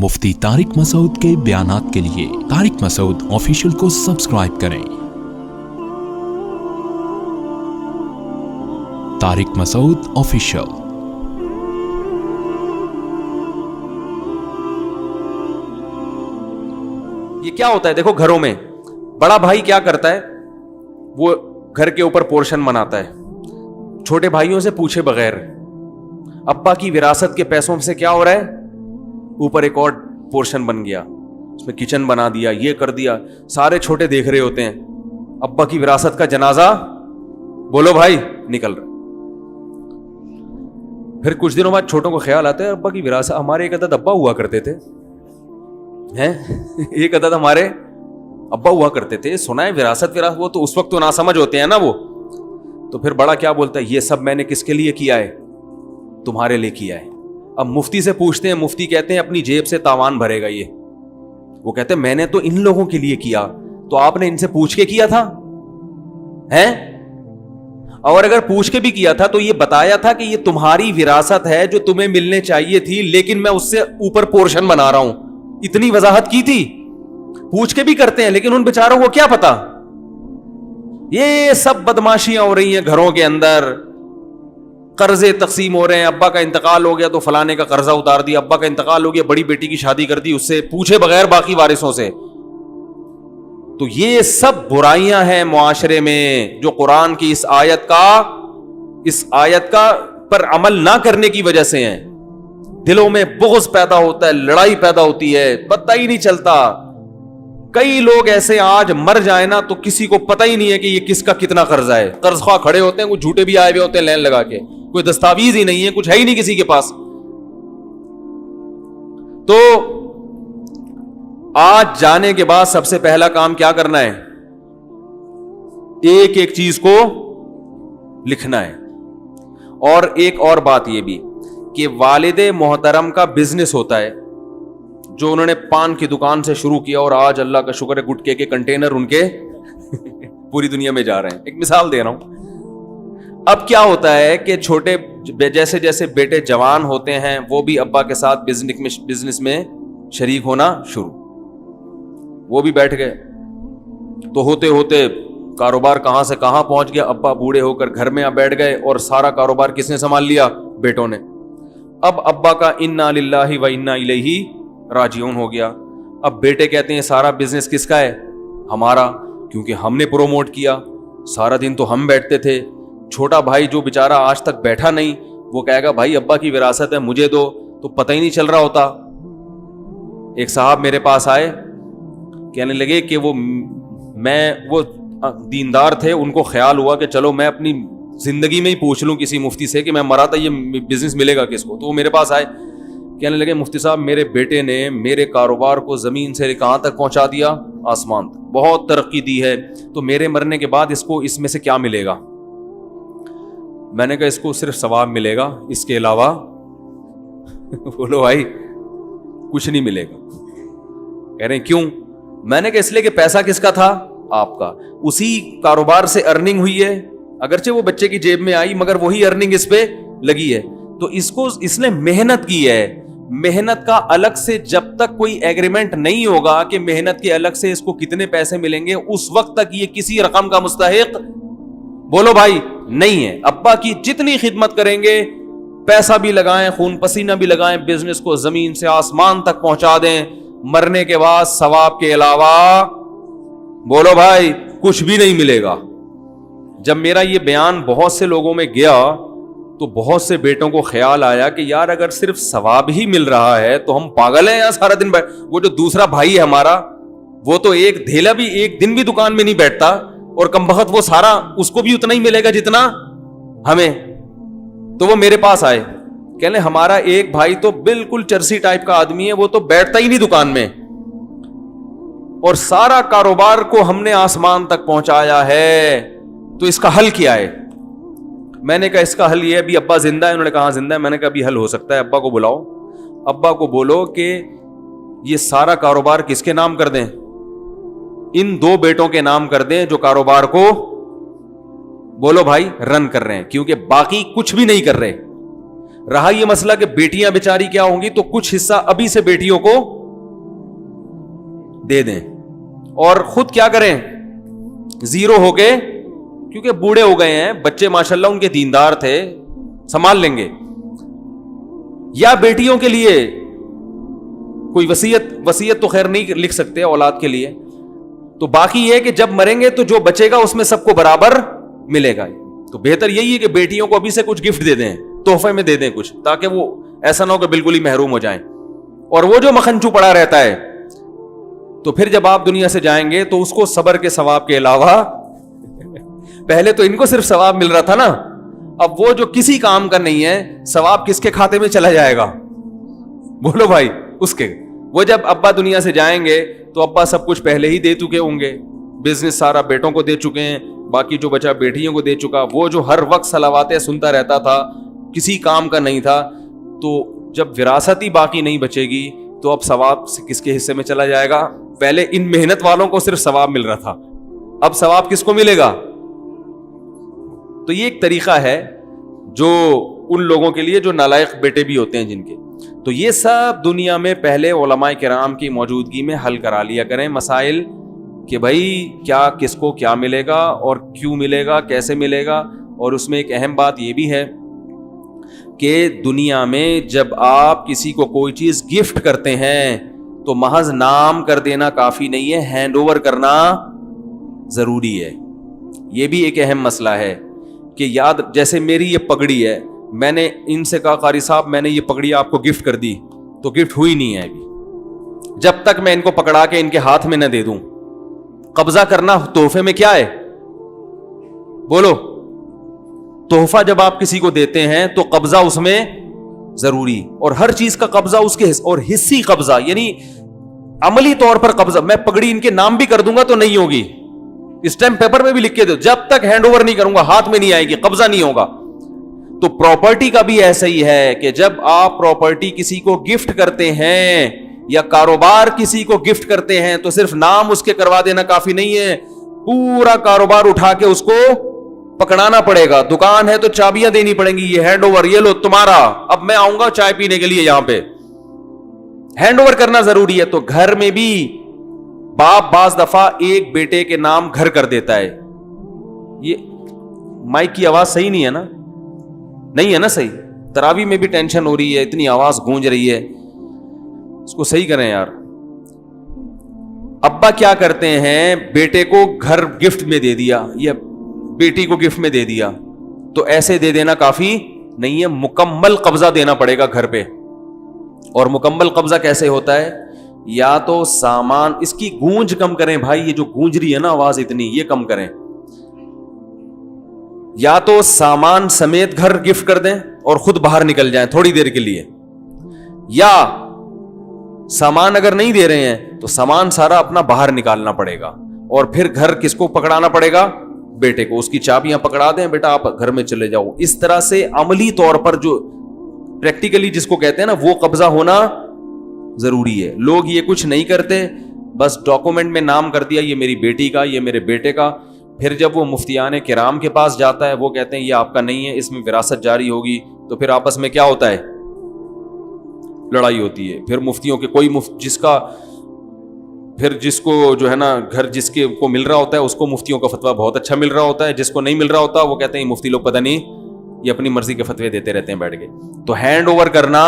मुफ्ती तारिक मसूद के बयानात के लिए तारिक मसूद ऑफिशियल को सब्सक्राइब करें। तारिक मसूद ऑफिशियल। ये क्या होता है? देखो, घरों में बड़ा भाई क्या करता है, वो घर के ऊपर पोर्शन बनाता है, छोटे भाइयों से पूछे बगैर। अब्बा की विरासत के पैसों से क्या हो रहा है, ऊपर एक और पोर्शन बन गया, उसमें किचन बना दिया, ये कर दिया। सारे छोटे देख रहे होते हैं, अब्बा की विरासत का जनाजा, बोलो भाई, निकल रहा। फिर कुछ दिनों बाद छोटों को ख्याल आता है, अब्बा की विरासत, हमारे एक अदद अब्बा हुआ करते थे, हैं एक अदद हमारे अब्बा हुआ करते थे, सुना है विरासत। वो तो उस वक्त तो ना समझ होते हैं ना वो। तो फिर बड़ा क्या बोलता है, ये सब मैंने किसके लिए किया है? तुम्हारे लिए किया है। अब मुफ्ती से पूछते हैं, मुफ्ती कहते हैं अपनी जेब से तावान भरेगा ये। वो कहते हैं मैंने तो इन लोगों के लिए किया, तो आपने इनसे पूछ के किया था हैं? और अगर पूछ के भी किया था तो ये बताया था कि ये तुम्हारी विरासत है जो तुम्हें मिलने चाहिए थी, लेकिन मैं उससे ऊपर पोर्शन बना रहा हूं। इतनी वजाहत की थी। पूछ के भी करते हैं, लेकिन उन बेचारों को क्या पता। ये सब बदमाशियां हो रही हैं घरों के अंदर, कर्जे तकसीम हो रहे हैं। अब्बा का इंतकाल हो गया तो फलाने का कर्जा उतार दिया, अब्बा का इंतकाल हो गया, बड़ी बेटी की शादी कर दी, उससे पूछे बगैर बाकी वारिसों से। तो ये सब बुराइयां हैं मुआशरे में, जो कुरान की इस आयत का पर अमल ना करने की वजह से हैं। दिलों में बुग़्ज़ पैदा होता है, लड़ाई पैदा होती है, पता ही नहीं चलता। कई लोग ऐसे आज मर जाए ना तो किसी को पता ही नहीं है कि ये किसका कितना कर्जा है। कर्ज ख्वाह खड़े होते हैं, कुछ झूठे भी आए हुए होते हैं लाइन लगा के, कोई दस्तावेज ही नहीं है, कुछ है ही नहीं किसी के पास। तो आज जाने के बाद सबसे पहला काम क्या करना है? एक एक चीज को लिखना है। और एक और बात यह भी कि वालिदे मोहतरम का बिजनेस होता है, जो उन्होंने पान की दुकान से शुरू किया और आज अल्लाह का शुक्र है गुटके के कंटेनर उनके पूरी दुनिया में जा रहे हैं। एक मिसाल दे रहा हूं। अब क्या होता है कि छोटे जैसे जैसे बेटे जवान होते हैं, वो भी अब्बा के साथ बिजनेस में शरीक होना शुरू। वो भी बैठ गए, तो होते होते कारोबार कहां से कहां पहुंच गया। अब्बा बूढ़े होकर घर में बैठ गए और सारा कारोबार किसने संभाल लिया? बेटों ने। अब अब्बा का इन्ना लिल्लाहि व इन्ना इलैहि राजिऊन हो गया। अब बेटे कहते हैं सारा बिजनेस किसका है? हमारा, क्योंकि हमने प्रोमोट किया, सारा दिन तो हम बैठते थे। छोटा भाई जो बेचारा आज तक बैठा नहीं, वो कहेगा भाई अब्बा की विरासत है मुझे दो, तो पता ही नहीं चल रहा होता। एक साहब मेरे पास आए, कहने लगे कि वो दीनदार थे, उनको ख्याल हुआ कि चलो मैं अपनी जिंदगी में ही पूछ लूं किसी मुफ्ती से कि मैं मरा था ये बिजनेस मिलेगा किसको। तो वो मेरे पास आए, कहने लगे मुफ्ती साहब मेरे बेटे ने मेरे कारोबार को जमीन से कहां तक पहुंचा दिया? आसमान तक। बहुत तरक्की दी है, तो मेरे मरने के बाद इसको इसमें से क्या मिलेगा? मैंने कहा इसको सिर्फ सवाब मिलेगा, इसके अलावा बोलो भाई कुछ नहीं मिलेगा। कह रहे हैं क्यों? मैंने कहा इसलिए कि पैसा किसका था? आपका। उसी कारोबार से अर्निंग हुई है, अगरचे वो बच्चे की जेब में आई, मगर वही अर्निंग इस पे लगी है। तो इसने मेहनत की है। मेहनत का अलग से जब तक कोई एग्रीमेंट नहीं होगा कि मेहनत के अलग से इसको कितने पैसे मिलेंगे, उस वक्त तक ये किसी रकम का मुस्तहिक, बोलो भाई, नहीं है। अब्बा की जितनी खिदमत करेंगे, पैसा भी लगाएं, खून पसीना भी लगाएं, बिजनेस को जमीन से आसमान तक पहुंचा दें, मरने के बाद सवाब के अलावा, बोलो भाई, कुछ भी नहीं मिलेगा। जब मेरा ये बयान बहुत से लोगों में गया तो बहुत से बेटों को ख्याल आया कि यार अगर सिर्फ सवाब ही मिल रहा है तो हम पागल हैं यार सारा दिन। वो जो दूसरा भाई है हमारा, वो तो एक धेला भी एक दिन भी दुकान में नहीं बैठता, और कमबख्त वो सारा उसको भी उतना ही मिलेगा जितना हमें। तो वो मेरे पास आए, कहने हमारा एक भाई तो बिल्कुल चरसी टाइप का आदमी है, वो तो बैठता ही नहीं दुकान में, और सारा कारोबार को हमने आसमान तक पहुंचाया है, तो इसका हल क्या है? मैंने कहा इसका हल ये है, अभी अब्बा जिंदा है। उन्होंने कहा जिंदा है। मैंने कहा अभी हल हो सकता है, अब्बा को बुलाओ, अब्बा को बोलो कि ये सारा कारोबार किसके नाम कर दें? इन दो बेटों के नाम कर दें जो कारोबार को, बोलो भाई, रन कर रहे हैं, क्योंकि बाकी कुछ भी नहीं कर रहे। رہا یہ مسئلہ کہ بیٹیاں بیچاری کیا ہوں گی, تو کچھ حصہ ابھی سے بیٹیوں کو دے دیں اور خود کیا کریں, زیرو ہو کے, کیونکہ بوڑھے ہو گئے ہیں بچے ماشاءاللہ ان کے دیندار تھے, سنبھال لیں گے. یا بیٹیوں کے لیے کوئی وصیت تو خیر نہیں لکھ سکتے اولاد کے لیے, تو باقی یہ کہ جب مریں گے تو جو بچے گا اس میں سب کو برابر ملے گا. تو بہتر یہی ہے کہ بیٹیوں کو ابھی سے کچھ گفٹ دے دیں, تحفے میں دے دیں کچھ, تاکہ وہ ایسا نہ ہو کہ بالکل ہی محروم ہو جائیں. اور وہ جو مکھنچو پڑا رہتا ہے, تو پھر جب آپ دنیا سے جائیں گے تو اس کو صبر کے ثواب کے علاوہ, پہلے تو ان کو صرف ثواب مل رہا تھا نا, اب وہ جو کسی کام کا نہیں ہے ثواب کس کے کھاتے میں چلا جائے گا, بولو بھائی, اس کے. وہ جب ابا دنیا سے جائیں گے تو ابا سب کچھ پہلے ہی دے چکے ہوں گے, بزنس سارا بیٹوں کو دے چکے ہیں, باقی جو بچا بیٹیوں کو دے چکا. وہ جو ہر وقت صلواتیں سنتا رہتا تھا, کسی کام کا نہیں تھا, تو جب وراثت ہی باقی نہیں بچے گی تو اب ثواب کس کے حصے میں چلا جائے گا. پہلے ان محنت والوں کو صرف ثواب مل رہا تھا, اب ثواب کس کو ملے گا. تو یہ ایک طریقہ ہے جو ان لوگوں کے لیے جو نالائق بیٹے بھی ہوتے ہیں جن کے. تو یہ سب دنیا میں پہلے علماء کرام کی موجودگی میں حل کرا لیا کریں مسائل, کہ بھائی کیا کس کو کیا ملے گا اور کیوں ملے گا, کیسے ملے گا. اور اس میں ایک اہم بات یہ بھی ہے کہ دنیا میں جب آپ کسی کو کوئی چیز گفٹ کرتے ہیں تو محض نام کر دینا کافی نہیں ہے, ہینڈ اوور کرنا ضروری ہے. یہ بھی ایک اہم مسئلہ ہے کہ یاد, جیسے میری یہ پگڑی ہے, میں نے ان سے کہا قاری صاحب میں نے یہ پگڑی آپ کو گفٹ کر دی, تو گفٹ ہوئی نہیں ہے ابھی, جب تک میں ان کو پکڑا کے ان کے ہاتھ میں نہ دے دوں. قبضہ کرنا تحفے میں کیا ہے, بولو, تحفہ جب آپ کسی کو دیتے ہیں تو قبضہ اس میں ضروری, اور ہر چیز کا قبضہ اس کے اور حصی قبضہ, یعنی عملی طور پر قبضہ. میں پگڑی ان کے نام بھی کر دوں گا تو نہیں ہوگی, اسٹیمپ پیپر میں بھی لکھ کے دو, جب تک ہینڈ اوور نہیں کروں گا ہاتھ میں نہیں آئے گی, قبضہ نہیں ہوگا. تو پراپرٹی کا بھی ایسا ہی ہے کہ جب آپ پراپرٹی کسی کو گفٹ کرتے ہیں یا کاروبار کسی کو گفٹ کرتے ہیں تو صرف نام اس کے کروا دینا کافی نہیں ہے, پورا کاروبار اٹھا کے اس کو پکڑانا پڑے گا. دکان ہے تو چابیاں دینی پڑیں گی, یہ ہینڈ اوور, یہ لو تمہارا, اب میں آؤں گا چائے پینے کے لیے یہاں پہ, ہینڈ اوور کرنا ضروری ہے. تو گھر میں بھی باپ بعض دفعہ ایک بیٹے کے نام گھر کر دیتا ہے. یہ مائک کی آواز صحیح نہیں ہے نا, نہیں ہے نا صحیح, تراویح میں بھی ٹینشن ہو رہی ہے, اتنی آواز گونج رہی ہے, اس کو صحیح کریں یار. ابا کیا کرتے ہیں, بیٹے کو گھر گفٹ میں دے دیا یا بیٹی کو گفٹ میں دے دیا, تو ایسے دے دینا کافی نہیں ہے, مکمل قبضہ دینا پڑے گا گھر پہ. اور مکمل قبضہ کیسے ہوتا ہے, یا تو سامان, اس کی گونج کم کریں بھائی, یہ جو گونج رہی ہے نا آواز اتنی, یہ کم کریں. یا تو سامان سمیت گھر گفٹ کر دیں اور خود باہر نکل جائیں تھوڑی دیر کے لیے, یا سامان اگر نہیں دے رہے ہیں تو سامان سارا اپنا باہر نکالنا پڑے گا, اور پھر گھر کس کو پکڑانا پڑے گا, بیٹے کو. اس کی چابیاں پکڑا دیں, بیٹا آپ گھر میں چلے جاؤ. اس طرح سے عملی طور پر جو پریکٹیکلی جس کو کہتے ہیں نا, وہ قبضہ ہونا ضروری ہے. لوگ یہ کچھ نہیں کرتے, بس ڈاکومنٹ میں نام کر دیا یہ میری بیٹی کا, یہ میرے بیٹے کا. پھر جب وہ مفتیان کرام کے پاس جاتا ہے, وہ کہتے ہیں یہ آپ کا نہیں ہے, اس میں وراثت جاری ہوگی, تو پھر آپس میں کیا ہوتا ہے, لڑائی ہوتی ہے. پھر مفتیوں کے کوئی جس کا پھر جس کو جو ہے نا گھر جس کے کو مل رہا ہوتا ہے اس کو مفتیوں کا فتویٰ بہت اچھا مل رہا ہوتا ہے, جس کو نہیں مل رہا ہوتا وہ کہتے ہیں مفتی لوگ پتہ نہیں یہ اپنی مرضی کے فتوے دیتے رہتے ہیں بیٹھ کے. تو ہینڈ اوور کرنا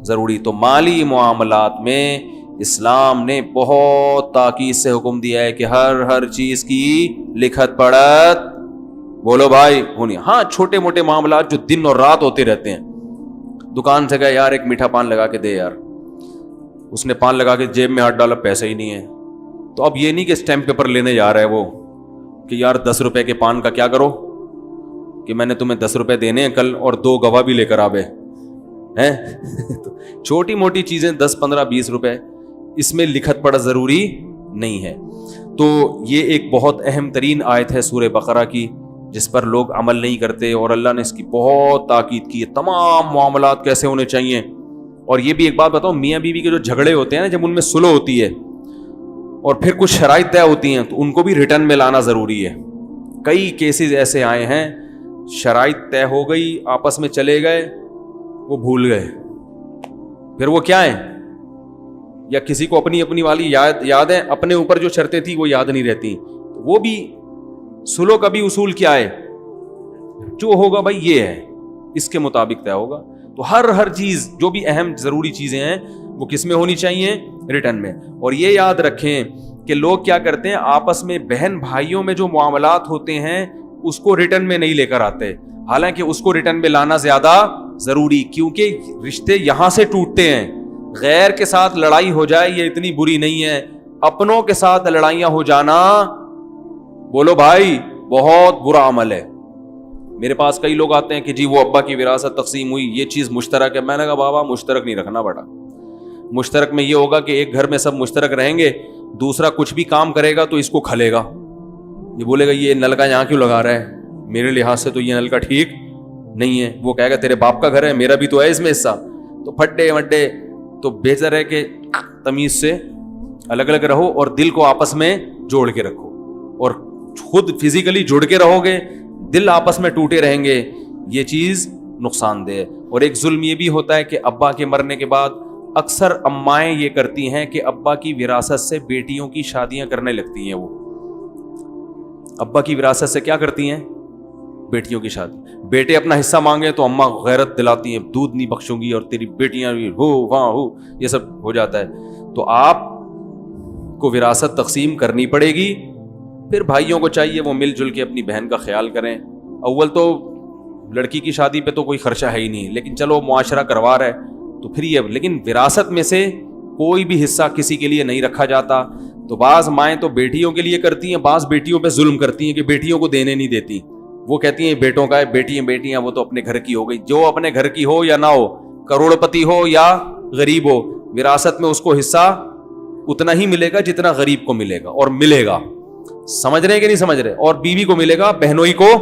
ضروری. تو مالی معاملات میں اسلام نے بہت تاکید سے حکم دیا ہے کہ ہر چیز کی لکھت پڑھت, بولو بھائی, ہونی. ہاں چھوٹے موٹے معاملات جو دن اور رات ہوتے رہتے ہیں, دکان سے گئے یار ایک میٹھا پان لگا کے دے یار, اس نے پان لگا کے جیب میں ہاتھ ڈالا, پیسے ہی نہیں ہے. تو اب یہ نہیں کہ اسٹیمپ پیپر لینے جا رہا ہے وہ کہ یار 10 روپے کے پان کا کیا کرو, کہ میں نے تمہیں 10 روپے دینے ہیں کل اور 2 گواہ بھی لے کر آوے ہیں. چھوٹی موٹی چیزیں 10 15 20 روپے, اس میں لکھت پڑھ ضروری نہیں ہے. تو یہ ایک بہت اہم ترین آیت ہے سورہ بقرہ کی, جس پر لوگ عمل نہیں کرتے, اور اللہ نے اس کی بہت تاکید کی ہے. تمام معاملات کیسے ہونے چاہیے. اور یہ بھی ایک بات بتاؤں, میاں بیوی کے جو جھگڑے ہوتے ہیں نا, جب ان میں صلح ہوتی ہے اور پھر کچھ شرائط طے ہوتی ہیں, تو ان کو بھی ریٹرن میں لانا ضروری ہے. کئی کیسز ایسے آئے ہیں, شرائط طے ہو گئی, آپس میں چلے گئے, वो भूल गए, फिर वो क्या है, या किसी को अपनी अपनी वाली याद है, अपने ऊपर जो शर्तें थी वो याद नहीं रहती, तो वो भी सुलो का भी उसूल क्या है, जो होगा भाई ये है, इसके मुताबिक तय होगा। तो हर चीज जो भी अहम जरूरी चीजें हैं वो किस में होनी चाहिए, रिटर्न में। और ये याद रखें कि लोग क्या करते हैं, आपस में बहन भाइयों में जो मामलात होते हैं उसको रिटर्न में नहीं लेकर आते, हालांकि उसको रिटर्न में लाना ज्यादा जरूरी, क्योंकि रिश्ते यहां से टूटते हैं। गैर के साथ लड़ाई हो जाए ये इतनी बुरी नहीं है, अपनों के साथ लड़ाइयां हो जाना, बोलो भाई, बहुत बुरा अमल है। मेरे पास कई लोग आते हैं कि जी वो अब्बा की विरासत तकसीम हुई, ये चीज मुश्तरक है। मैंने कहा बाबा मुश्तरक नहीं रखना बेटा, मुश्तरक में ये होगा कि एक घर में सब मुश्तरक रहेंगे, दूसरा कुछ भी काम करेगा तो इसको खलेगा, ये बोलेगा ये नल का यहाँ क्यों लगा रहा है, मेरे लिहाज से तो ये नल का ठीक नहीं है। वो कहेगा तेरे बाप का घर है, मेरा भी तो है इसमें हिस्सा। तो फड्डे वड्डे, तो बेहतर है कि तमीज से अलग अलग रहो और दिल को आपस में जोड़ के रखो, और खुद फिजिकली जुड़ के रहोगे, दिल आपस में टूटे रहेंगे, ये चीज नुकसानदेह है। और एक जुल्म ये भी होता है कि अब्बा के मरने के बाद अक्सर अम्माएं ये करती हैं कि अब्बा की विरासत से बेटियों की शादियां करने लगती हैं। वो अब्बा की विरासत से क्या करती हैं, बेटियों की शादी। बेटे अपना हिस्सा मांगे तो अम्मा गैरत दिलाती हैं, दूध नहीं बख्शूंगी और तेरी बेटियां हो वहां हो, ये सब हो जाता है। तो आप को विरासत तकसीम करनी पड़ेगी, फिर भाइयों को चाहिए वो मिलजुल के अपनी बहन का ख्याल करें। अव्वल तो लड़की की शादी पे तो कोई खर्चा है ही नहीं, लेकिन चलो मुआशरा करवा रहा है तो फिर ये, लेकिन विरासत में से कोई भी हिस्सा किसी के लिए नहीं रखा जाता। तो बाज माएँ तो बेटियों के लिए करती हैं, बाज बेटियों पे जुल्म करती हैं कि बेटियों को देने नहीं देती। वो कहती हैं बेटों का है, बेटियां वो तो अपने घर की हो गई। जो अपने घर की हो या ना हो, करोड़पति हो या गरीब हो, विरासत में उसको हिस्सा उतना ही मिलेगा जितना गरीब को मिलेगा, और मिलेगा। समझ रहे हैं कि नहीं समझ रहे? और बीवी को मिलेगा, बहनोई को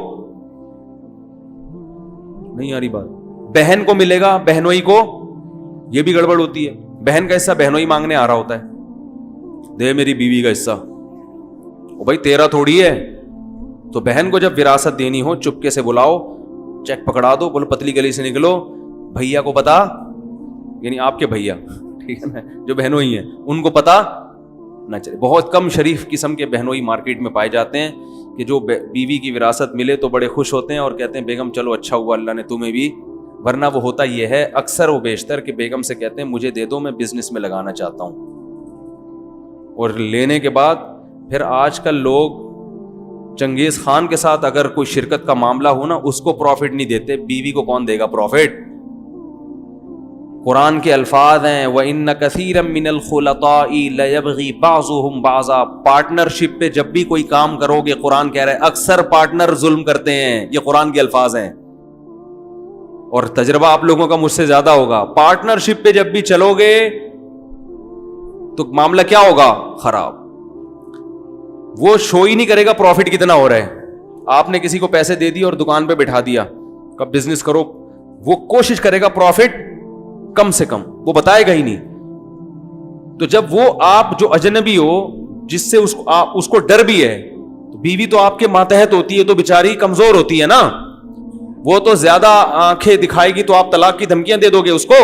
नहीं आ रही बात, बहन को मिलेगा, बहनोई को, ये भी गड़बड़ होती है। बहन का हिस्सा बहनोई मांगने आ रहा होता है, दे मेरी बीवी का हिस्सा, ओ भाई तेरा थोड़ी है। तो बहन को जब विरासत देनी हो चुपके से बुलाओ, चेक पकड़ा दो, बोलो पतली गली से निकलो, भैया को पता, यानी आपके भैया, ठीक है ना, जो बहनोई हैं उनको पता ना चले। बहुत कम शरीफ किस्म के बहनोई मार्केट में पाए जाते हैं कि जो बीवी की विरासत मिले तो बड़े खुश होते हैं और कहते हैं बेगम चलो अच्छा हुआ अल्लाह ने तुम्हें भी, वरना वो होता ये है अक्सर वो बेशतर कि बेगम से कहते हैं मुझे दे दो, मैं बिजनेस में लगाना चाहता हूँ। और लेने के बाद फिर आजकल लोग चंगेज खान के साथ अगर कोई शिरकत का मामला हो ना, उसको प्रॉफिट नहीं देते, बीवी को कौन देगा प्रॉफिट। कुरान के अल्फाज हैं व इन्न कसीरम मिनल खुलताई लयबगी बाज़ुहुम बाज़ा। पार्टनरशिप पे जब भी कोई काम करोगे, कुरान कह रहा है अक्सर पार्टनर जुल्म करते हैं, ये कुरान के अल्फाज हैं। और तजर्बा आप लोगों का मुझसे ज्यादा होगा, पार्टनरशिप पे जब भी चलोगे तो मामला क्या होगा, खराब। वो शो ही नहीं करेगा प्रॉफिट कितना हो रहा है। आपने किसी को पैसे दे दिए और दुकान पे बिठा दिया, कब बिजनेस करो, वो कोशिश करेगा प्रॉफिट कम से कम, वो बताएगा ही नहीं। तो जब वो आप जो अजनबी हो, जिससे उसको डर भी है, तो बीवी तो आपके मातहत होती है, तो बेचारी कमजोर होती है ना, वो तो ज्यादा आंखें दिखाएगी तो आप तलाक की धमकियां दे दोगे उसको।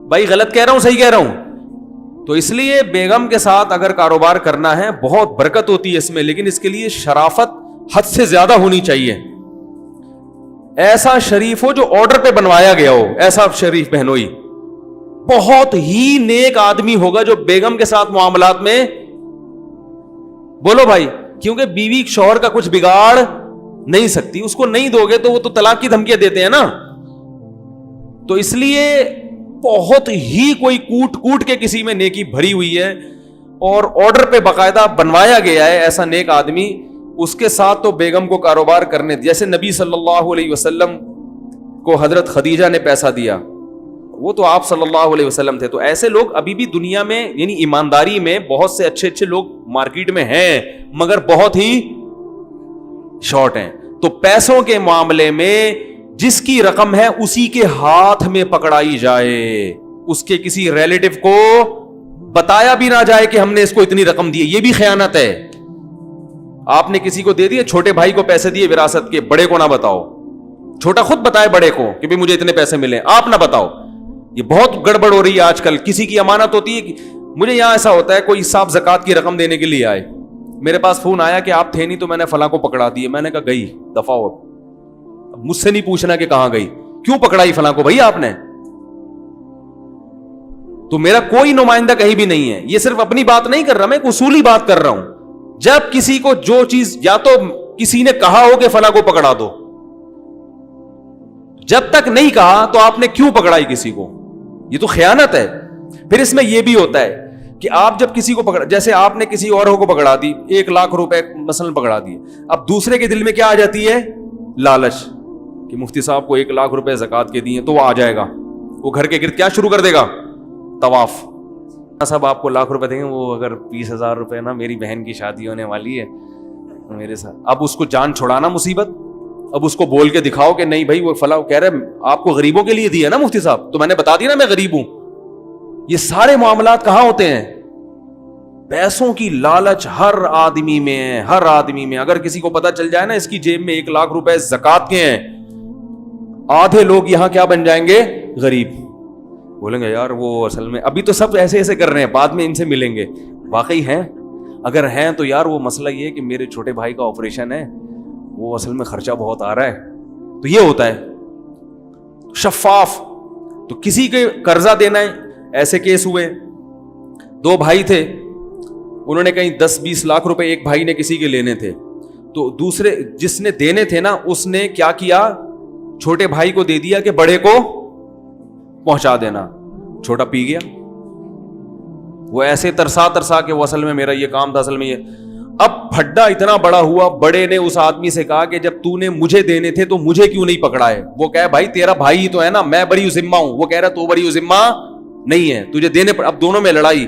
भाई गलत कह रहा हूं सही कह रहा हूं? तो इसलिए बेगम के साथ अगर कारोबार करना है बहुत बरकत होती है इसमें, लेकिन इसके लिए शराफत हद से ज्यादा होनी चाहिए। ऐसा शरीफ हो जो ऑर्डर पे बनवाया गया हो, ऐसा शरीफ बहनोई। बहुत ही नेक आदमी होगा जो बेगम के साथ मामलात में, बोलो भाई, क्योंकि बीवी शौहर का कुछ बिगाड़ नहीं सकती, उसको नहीं दोगे तो वो तो तलाक की धमकियां देते हैं ना। तो इसलिए बहुत ही कोई कूट कूट के किसी में नेकी भरी हुई है और ऑर्डर पे बाकायदा बनवाया गया है ऐसा नेक आदमी, उसके साथ तो बेगम को कारोबार करने, जैसे नबी सल्लल्लाहु अलैहि वसल्लम को हजरत खदीजा ने पैसा दिया, वो तो आप सल्लल्लाहु अलैहि वसल्लम थे। तो ऐसे लोग अभी भी दुनिया में, यानी ईमानदारी में बहुत से अच्छे अच्छे लोग मार्केट में हैं, मगर बहुत ही शॉर्ट हैं। तो पैसों के मामले में जिसकी रकम है उसी के हाथ में पकड़ाई जाए, उसके किसी रिलेटिव को बताया भी ना जाए कि हमने इसको इतनी रकम दी है, यह भी खयानत है। आपने किसी को दे दिए, छोटे भाई को पैसे दिए विरासत के, बड़े को ना बताओ, چھوٹا خود بتائے بڑے کو کہ بھی مجھے اتنے پیسے ملے, آپ نہ بتاؤ. یہ بہت گڑبڑ ہو رہی ہے آج کل. کسی کی امانت ہوتی ہے, مجھے یہاں ایسا ہوتا ہے کوئی صاحب زکات کی رقم دینے کے لیے آئے, میرے پاس فون آیا کہ آپ تھے نہیں تو میں نے فلاں کو پکڑا دیے. میں نے کہا گئی دفعہ ہو, مجھ سے نہیں پوچھنا کہ کہاں گئی, کیوں پکڑائی فلاں کو بھائی آپ نے. تو میرا کوئی نمائندہ کہیں بھی نہیں ہے. یہ صرف اپنی بات نہیں کر رہا, میں ایک اصولی بات کر رہا ہوں. جب کسی کو جو چیز, یا تو کسی نے کہا ہو کہ فلاں کو پکڑا دو, جب تک نہیں کہا تو آپ نے کیوں پکڑائی کسی کو؟ یہ تو خیانت ہے. پھر اس میں یہ بھی ہوتا ہے کہ آپ جب کسی کو پکڑا, جیسے آپ نے کسی اور کو پکڑا دی, 1,00,000 روپے مثلا پکڑا دیے, اب دوسرے کے دل میں کیا آ جاتی ہے؟ لالچ, کہ مفتی صاحب کو 1,00,000 روپے زکات کے دیے, تو وہ آ جائے گا, وہ گھر کے گرد کیا شروع کر دے گا؟ طواف. صاحب آپ کو 1,00,000 روپے دیں گے, وہ اگر 20,000 روپے نا, میری بہن کی شادی ہونے والی ہے میرے ساتھ. اب اس کو جان چھڑانا مصیبت. اب اس کو بول کے دکھاؤ کہ نہیں بھائی وہ فلاں کہہ رہے آپ کو غریبوں کے لیے دیا نا مفتی صاحب, تو میں نے بتا دیا نا میں غریب ہوں. یہ سارے معاملات کہاں ہوتے ہیں؟ پیسوں کی لالچ ہر آدمی میں ہے, ہر آدمی میں. اگر کسی کو پتا چل جائے نا اس کی جیب میں 1,00,000 روپے زکات کے ہیں, آدھے لوگ یہاں کیا بن جائیں گے؟ غریب. بولیں گے یار وہ اصل میں ابھی تو سب ایسے ایسے کر رہے ہیں, بعد میں ان سے ملیں گے. واقعی ہیں؟ اگر ہیں تو یار وہ مسئلہ یہ ہے کہ میرے چھوٹے بھائی کا آپریشن ہے, وہ اصل میں خرچہ بہت آ رہا ہے. تو یہ ہوتا ہے شفاف. تو کسی کے قرضہ دینا ہے, ایسے کیس ہوئے, 2 بھائی تھے, انہوں نے کہیں 10-20 لاکھ روپے ایک بھائی نے کسی کے لینے تھے, تو دوسرے جس نے دینے تھے نا, اس نے کیا کیا, چھوٹے بھائی کو دے دیا کہ بڑے کو پہنچا دینا. چھوٹا پی گیا, وہ ایسے ترسا کہ وہ اصل میں میرا یہ کام تھا, اصل میں یہ. اب پھڈا اتنا بڑا ہوا, بڑے نے اس آدمی سے کہا کہ جب تو نے مجھے دینے تھے تو مجھے کیوں نہیں پکڑائے؟ وہ کہے بھائی تیرا بھائی ہی تو ہے نا, میں بری ذمہ ہوں. وہ کہہ رہا تو بری ذمہ نہیں ہے, تجھے دینے پر. اب دونوں میں لڑائی.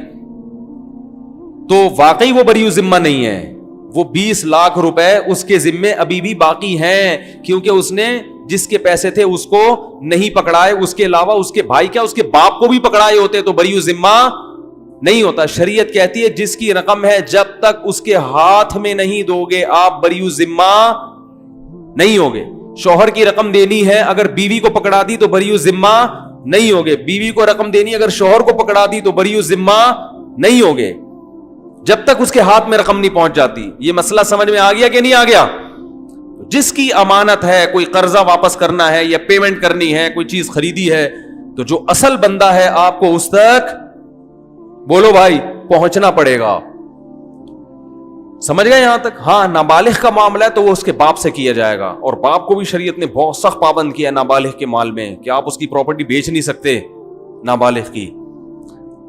تو واقعی وہ بری ذمہ نہیں ہے, وہ 20 لاکھ روپے اس کے ذمے ابھی بھی باقی ہیں, کیونکہ اس نے جس کے پیسے تھے اس کو نہیں پکڑائے. اس کے علاوہ اس کے بھائی کیا اس کے باپ کو بھی پکڑائے ہوتے تو بری ذمہ نہیں ہوتا. شریعت کہتی ہے جس کی رقم ہے جب تک اس کے ہاتھ میں نہیں دو گے آپ بری ذمہ نہیں ہوگے. شوہر کی رقم دینی ہے, اگر بیوی کو پکڑا دی تو بری ذمہ نہیں ہوگے. بیوی کو رقم دینی اگر شوہر کو پکڑا دی تو بری ذمہ نہیں ہوگے, جب تک اس کے ہاتھ میں رقم نہیں پہنچ جاتی. یہ مسئلہ سمجھ میں آ گیا کہ نہیں آ گیا؟ جس کی امانت ہے, کوئی قرضہ واپس کرنا ہے یا پیمنٹ کرنی ہے, کوئی چیز خریدی ہے, تو جو اصل بندہ ہے آپ کو اس تک بولو بھائی پہنچنا پڑے گا. سمجھ گئے یہاں تک؟ ہاں نابالغ کا معاملہ ہے تو وہ اس کے باپ سے کیا جائے گا, اور باپ کو بھی شریعت نے بہت سخت پابند کیا نابالغ کے مال میں کہ آپ اس کی پراپرٹی بیچ نہیں سکتے نابالغ کی,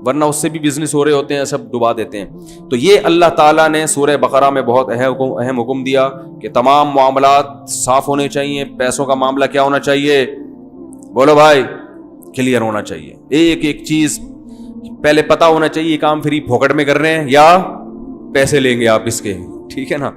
ورنہ اس سے بھی بزنس ہو رہے ہوتے ہیں, سب ڈبا دیتے ہیں. تو یہ اللہ تعالیٰ نے سورہ بقرہ میں بہت اہم حکم دیا کہ تمام معاملات صاف ہونے چاہیے. پیسوں کا معاملہ کیا ہونا چاہیے؟ بولو بھائی, کلیئر ہونا چاہیے. ایک ایک چیز پہلے پتا ہونا چاہیے, یہ کام فری پھوکٹ میں کر رہے ہیں یا پیسے لیں گے آپ اس کے, ٹھیک ہے نا.